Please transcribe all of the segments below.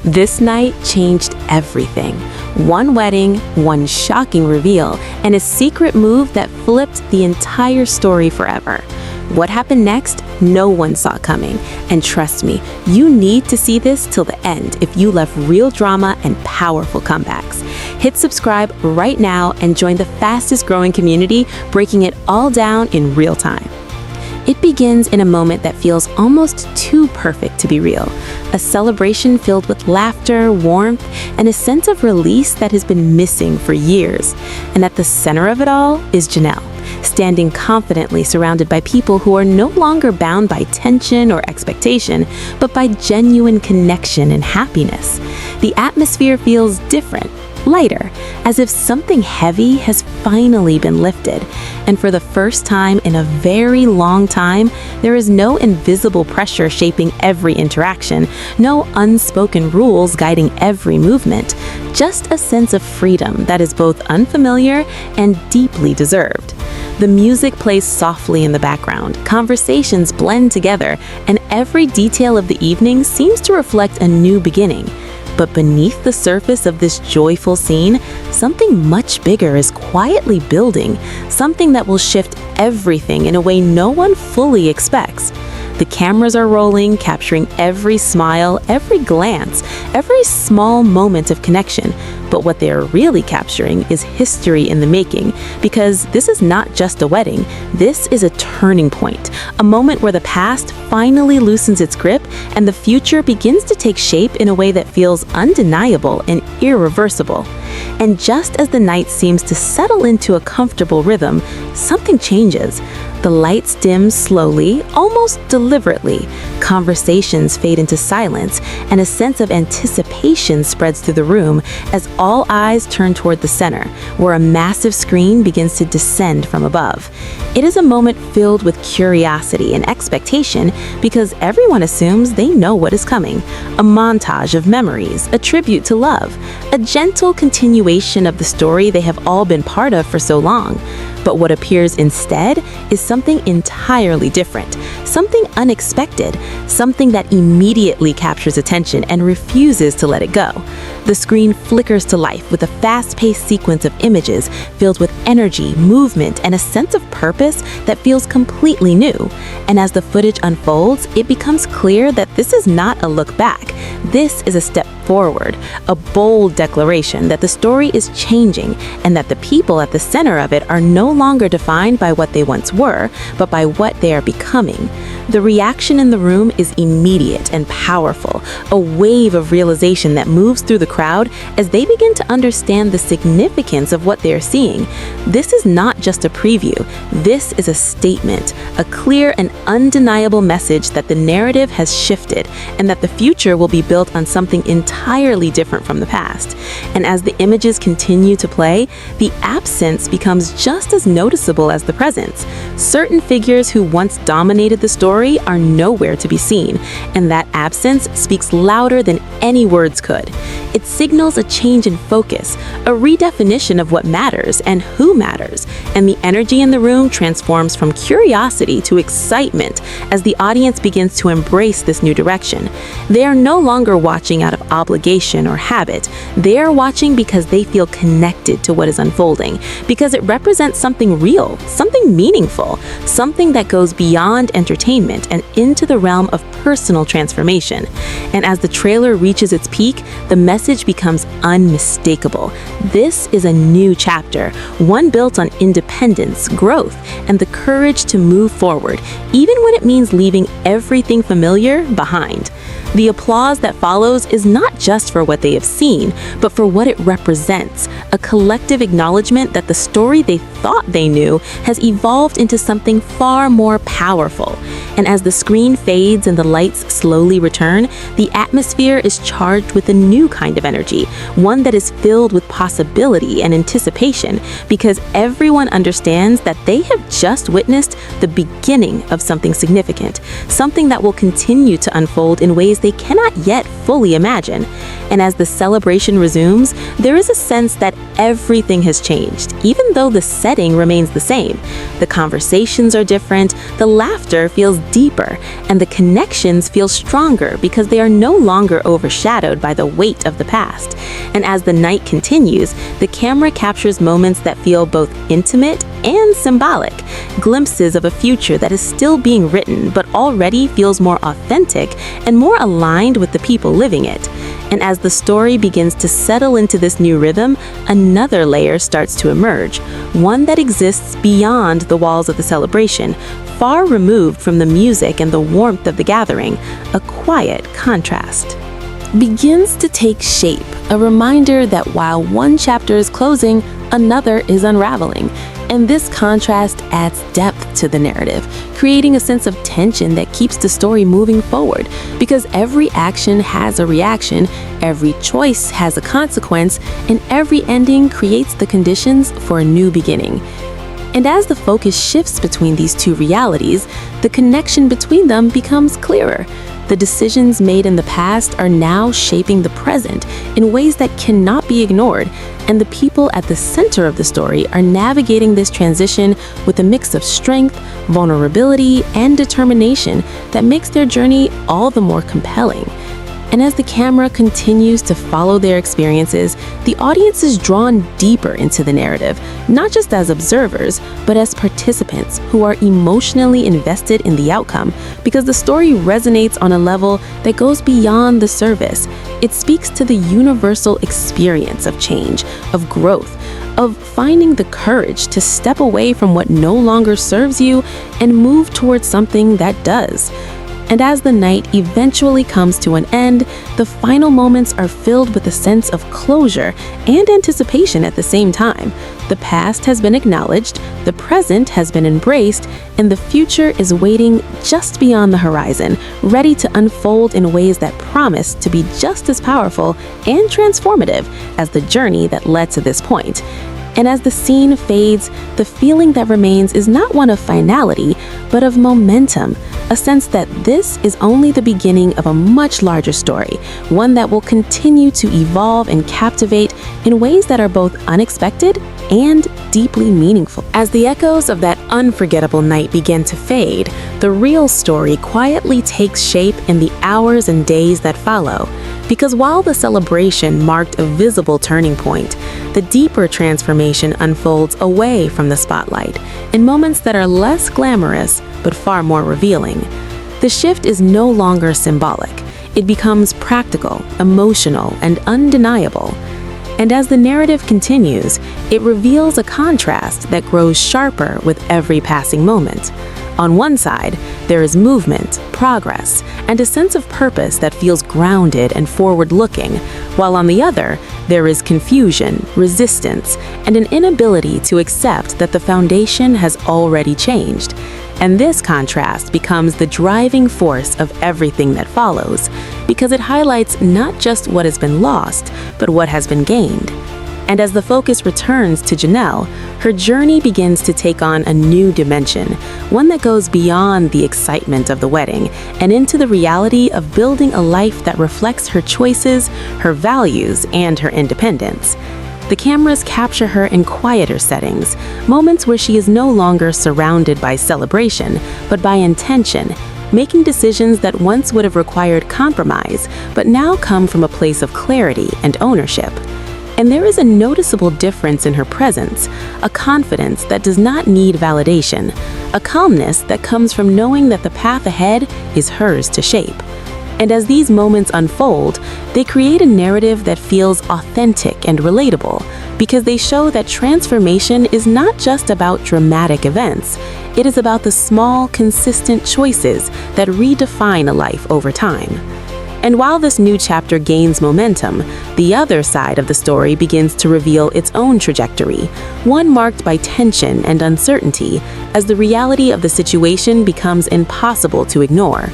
This night changed everything. One wedding, one shocking reveal, and a secret move that flipped the entire story forever. What happened next, no one saw coming. And trust me, you need to see this till the end if you love real drama and powerful comebacks. Hit subscribe right now and join the fastest growing community, breaking it all down in real time. It begins in a moment that feels almost too perfect to be real. A celebration filled with laughter, warmth, and a sense of release that has been missing for years. And at the center of it all is Janelle, standing confidently surrounded by people who are no longer bound by tension or expectation, but by genuine connection and happiness. The atmosphere feels different, lighter, as if something heavy has finally been lifted. And for the first time in a very long time, there is no invisible pressure shaping every interaction, no unspoken rules guiding every movement, just a sense of freedom that is both unfamiliar and deeply deserved. The music plays softly in the background, conversations blend together, and every detail of the evening seems to reflect a new beginning. But beneath the surface of this joyful scene, something much bigger is quietly building, something that will shift everything in a way no one fully expects. The cameras are rolling, capturing every smile, every glance, every small moment of connection. But what they are really capturing is history in the making, because this is not just a wedding, this is a turning point, a moment where the past finally loosens its grip and the future begins to take shape in a way that feels undeniable and irreversible. And just as the night seems to settle into a comfortable rhythm, something changes. The lights dim slowly, almost deliberately. Conversations fade into silence, and a sense of anticipation spreads through the room as all eyes turn toward the center, where a massive screen begins to descend from above. It is a moment filled with curiosity and expectation because everyone assumes they know what is coming. A montage of memories, a tribute to love, a gentle continuation of the story they have all been part of for so long. But what appears instead is something entirely different, something unexpected, something that immediately captures attention and refuses to let it go. The screen flickers to life with a fast-paced sequence of images filled with energy, movement, and a sense of purpose that feels completely new. And as the footage unfolds, it becomes clear that this is not a look back. This is a step forward, a bold declaration that the story is changing and that the people at the center of it are no longer defined by what they once were, but by what they are becoming. The reaction in the room is immediate and powerful, a wave of realization that moves through the crowd as they begin to understand the significance of what they are seeing. This is not just a preview, this is a statement, a clear and undeniable message that the narrative has shifted and that the future will be built on something entirely different from the past. And as the images continue to play, the absence becomes just as noticeable as the presence. Certain figures who once dominated the story are nowhere to be seen, and that absence speaks louder than any words could. It signals a change in focus, a redefinition of what matters and who matters, and the energy in the room transforms from curiosity to excitement as the audience begins to embrace this new direction. They are no longer watching out of obligation or habit. They are watching because they feel connected to what is unfolding, because it represents something real, something meaningful, something that goes beyond entertainment and into the realm of personal transformation. And as the trailer reaches its peak, the message becomes unmistakable. This is a new chapter, one built on independence, growth, and the courage to move forward, even when it means leaving everything familiar behind. The applause that follows is not just for what they have seen, but for what it represents, a collective acknowledgement that the story they thought they knew has evolved into something far more powerful. And as the screen fades and the lights slowly return, the atmosphere is charged with a new kind of energy, one that is filled with possibility and anticipation, because everyone understands that they have just witnessed the beginning of something significant, something that will continue to unfold in ways they cannot yet fully imagine. And as the celebration resumes, there is a sense that everything has changed, even though the setting remains the same. The conversations are different, the laughter feels deeper, and the connections feel stronger because they are no longer overshadowed by the weight of the past. And as the night continues, the camera captures moments that feel both intimate and symbolic, glimpses of a future that is still being written but already feels more authentic and more aligned with the people living it. And as the story begins to settle into this new rhythm, another layer starts to emerge, one that exists beyond the walls of the celebration, far removed from the music and the warmth of the gathering, a quiet contrast begins to take shape, a reminder that while one chapter is closing, another is unraveling. And this contrast adds depth to the narrative, creating a sense of tension that keeps the story moving forward. Because every action has a reaction, every choice has a consequence, and every ending creates the conditions for a new beginning. And as the focus shifts between these two realities, the connection between them becomes clearer. The decisions made in the past are now shaping the present in ways that cannot be ignored, and the people at the center of the story are navigating this transition with a mix of strength, vulnerability, and determination that makes their journey all the more compelling. And as the camera continues to follow their experiences, the audience is drawn deeper into the narrative, not just as observers, but as participants who are emotionally invested in the outcome, because the story resonates on a level that goes beyond the surface. It speaks to the universal experience of change, of growth, of finding the courage to step away from what no longer serves you and move towards something that does. And as the night eventually comes to an end, the final moments are filled with a sense of closure and anticipation at the same time. The past has been acknowledged, the present has been embraced, and the future is waiting just beyond the horizon, ready to unfold in ways that promise to be just as powerful and transformative as the journey that led to this point. And as the scene fades, the feeling that remains is not one of finality, but of momentum, a sense that this is only the beginning of a much larger story, one that will continue to evolve and captivate in ways that are both unexpected and deeply meaningful. As the echoes of that unforgettable night begin to fade, the real story quietly takes shape in the hours and days that follow. Because while the celebration marked a visible turning point, the deeper transformation unfolds away from the spotlight in moments that are less glamorous but far more revealing. The shift is no longer symbolic. It becomes practical, emotional, and undeniable. And as the narrative continues, it reveals a contrast that grows sharper with every passing moment. On one side, there is movement, progress, and a sense of purpose that feels grounded and forward-looking, while on the other, there is confusion, resistance, and an inability to accept that the foundation has already changed. And this contrast becomes the driving force of everything that follows, because it highlights not just what has been lost, but what has been gained. And as the focus returns to Janelle, her journey begins to take on a new dimension, one that goes beyond the excitement of the wedding and into the reality of building a life that reflects her choices, her values, and her independence. The cameras capture her in quieter settings, moments where she is no longer surrounded by celebration, but by intention, making decisions that once would have required compromise, but now come from a place of clarity and ownership. And there is a noticeable difference in her presence, a confidence that does not need validation, a calmness that comes from knowing that the path ahead is hers to shape. And as these moments unfold, they create a narrative that feels authentic and relatable, because they show that transformation is not just about dramatic events. It is about the small, consistent choices that redefine a life over time. And while this new chapter gains momentum, the other side of the story begins to reveal its own trajectory, one marked by tension and uncertainty, as the reality of the situation becomes impossible to ignore.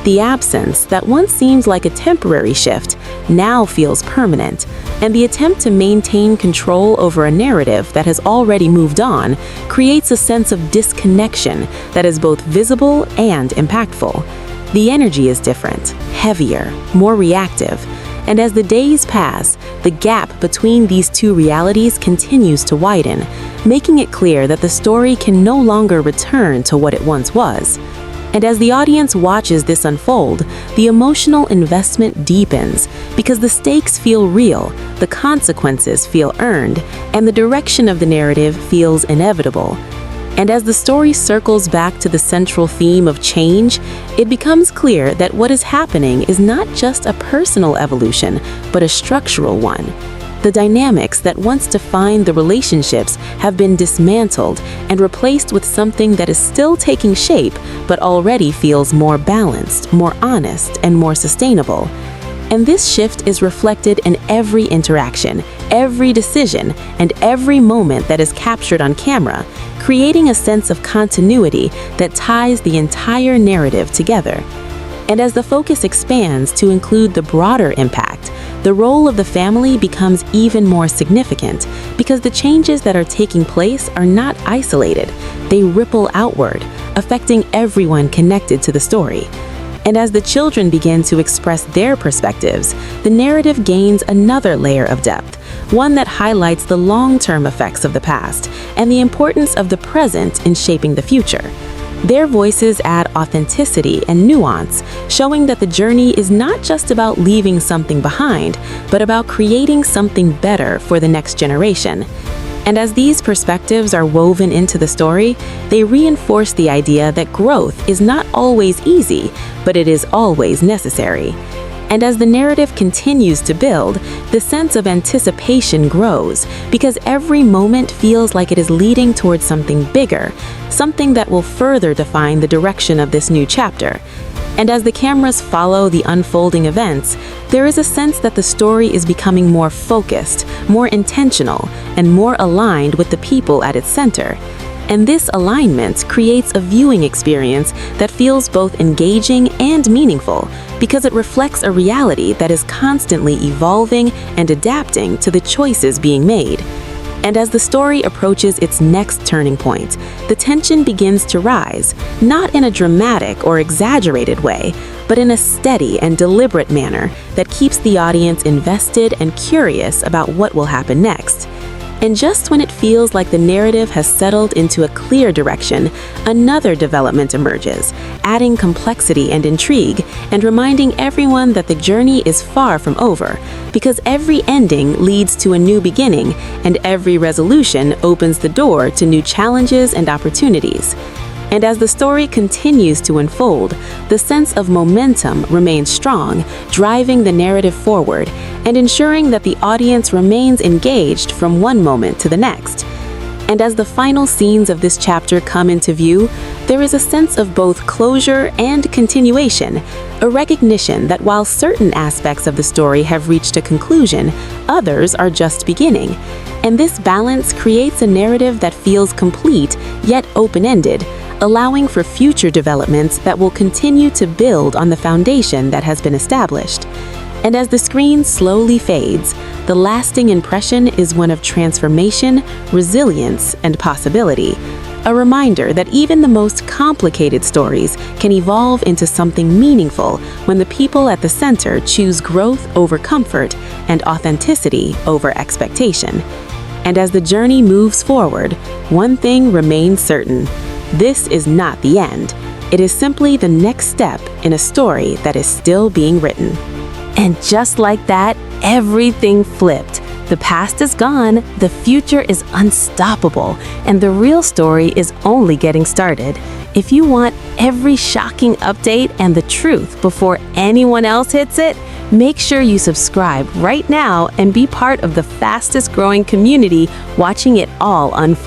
The absence that once seemed like a temporary shift now feels permanent, and the attempt to maintain control over a narrative that has already moved on creates a sense of disconnection that is both visible and impactful. The energy is different, heavier, more reactive, And as the days pass, the gap between these two realities continues to widen, making it clear that the story can no longer return to what it once was. And as the audience watches this unfold, the emotional investment deepens because the stakes feel real, the consequences feel earned, and the direction of the narrative feels inevitable. And as the story circles back to the central theme of change, it becomes clear that what is happening is not just a personal evolution, but a structural one. The dynamics that once defined the relationships have been dismantled and replaced with something that is still taking shape, but already feels more balanced, more honest, and more sustainable. And this shift is reflected in every interaction, every decision, and every moment that is captured on camera, creating a sense of continuity that ties the entire narrative together. And as the focus expands to include the broader impact, the role of the family becomes even more significant because the changes that are taking place are not isolated. They ripple outward, affecting everyone connected to the story. And as the children begin to express their perspectives, the narrative gains another layer of depth, one that highlights the long-term effects of the past and the importance of the present in shaping the future. Their voices add authenticity and nuance, showing that the journey is not just about leaving something behind, but about creating something better for the next generation. And as these perspectives are woven into the story, they reinforce the idea that growth is not always easy, but it is always necessary. And as the narrative continues to build, the sense of anticipation grows because every moment feels like it is leading towards something bigger, something that will further define the direction of this new chapter. And as the cameras follow the unfolding events, there is a sense that the story is becoming more focused, more intentional, and more aligned with the people at its center. And this alignment creates a viewing experience that feels both engaging and meaningful because it reflects a reality that is constantly evolving and adapting to the choices being made. And as the story approaches its next turning point, the tension begins to rise, not in a dramatic or exaggerated way, but in a steady and deliberate manner that keeps the audience invested and curious about what will happen next. And just when it feels like the narrative has settled into a clear direction, another development emerges, adding complexity and intrigue, and reminding everyone that the journey is far from over, because every ending leads to a new beginning, and every resolution opens the door to new challenges and opportunities. And as the story continues to unfold, the sense of momentum remains strong, driving the narrative forward and ensuring that the audience remains engaged from one moment to the next. And as the final scenes of this chapter come into view, there is a sense of both closure and continuation, a recognition that while certain aspects of the story have reached a conclusion, others are just beginning. And this balance creates a narrative that feels complete yet open-ended, allowing for future developments that will continue to build on the foundation that has been established. And as the screen slowly fades, the lasting impression is one of transformation, resilience, and possibility, a reminder that even the most complicated stories can evolve into something meaningful when the people at the center choose growth over comfort and authenticity over expectation. And as the journey moves forward, one thing remains certain: this is not the end. It is simply the next step in a story that is still being written. And just like that, everything flipped. The past is gone, the future is unstoppable, and the real story is only getting started. If you want every shocking update and the truth before anyone else hits it, make sure you subscribe right now and be part of the fastest growing community watching it all unfold.